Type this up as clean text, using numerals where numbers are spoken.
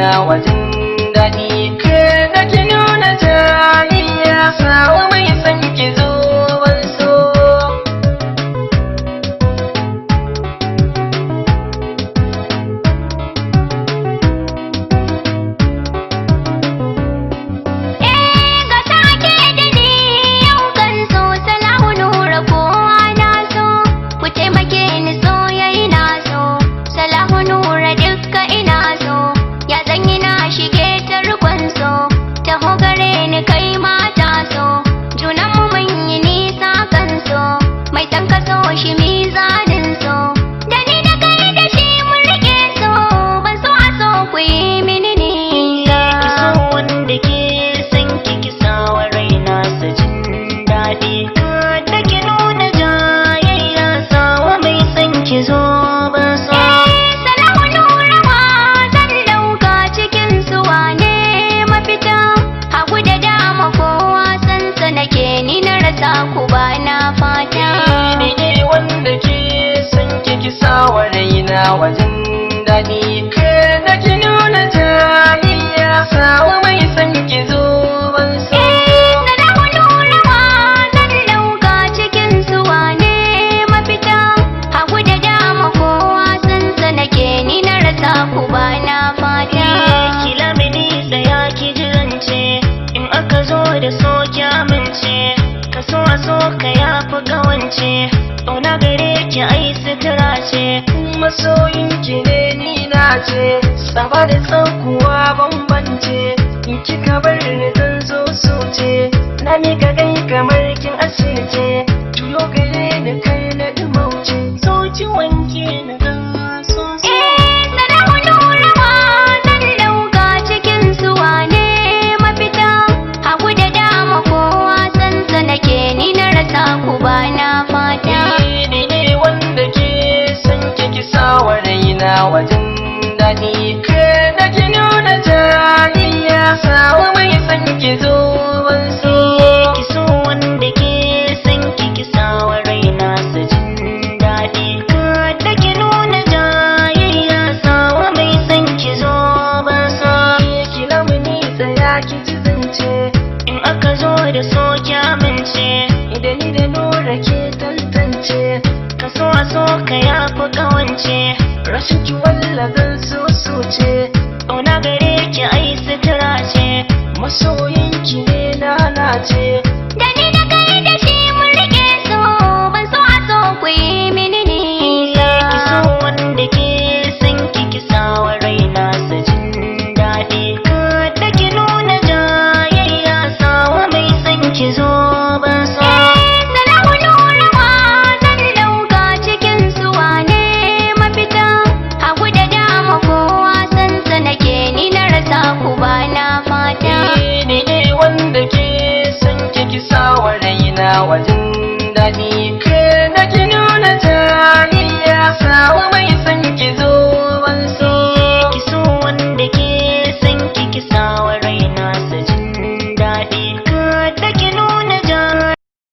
raina wajen daɗi. Kada ki nuna jayayya, sawa mai san ki zo ban so. Ku bana fata ni wanda ke san ki sawa raina wajen daɗi. Kada ki nuna jayayya, sawa mai san ki zo ban so. Salamu nurawa zan dauka cikin su wane mafita, hagu da dama kowa san sa nake ni na rasa ku bana fata. Ki lamini tsaya ki jirance, in aka zo da so ki amince, ka so a so ka yafi kawance, ƙauna gare ki ai sutura ce. Masoyin ki ne ni na ce, saba da tsakuwa bambance. In kika bar ni zan zo soce, na mika kai kamar kin asirce. Juyo gare ni kai na dumauce, so ki wanke ni zan so so. Salamu nurawa zan dauka cikin su wane mafita, hagu da dama kowa san sa nake ni na rasa ku bana fata. Ni wanda ke san ki sawa raina wajen daɗi. Kada ki nuna jayayya, sawa mai san ki zo ban so. Ki so wanda ke san ki sawa raina su jin daɗi. Kada ki nuna jayayya, sawa mai san ki zo ban so. Ki lamuni tsaya ki ji zance, In aka zo da so ki amince, idan ni da nura ke tantance. ka so a so ka yafi kawance, Rashin ki walla zan so ce, ƙauna gare ki ai sutura ce. masoyin ki ne lalace. Da ni da kai da shi mun rike so, ban so a so ku yi mini nisa. Ki so wanda ke san ki sawa raina su jin daɗi. Kada ki nuna jayayya, sawa mai san ki zo ban so. Salamu nurawa zan dauka cikin su wane mafita, hagu da dama kowa san sa nake ni na rasa ku bana fata. Ni wanda ke san ki sawa raina wajen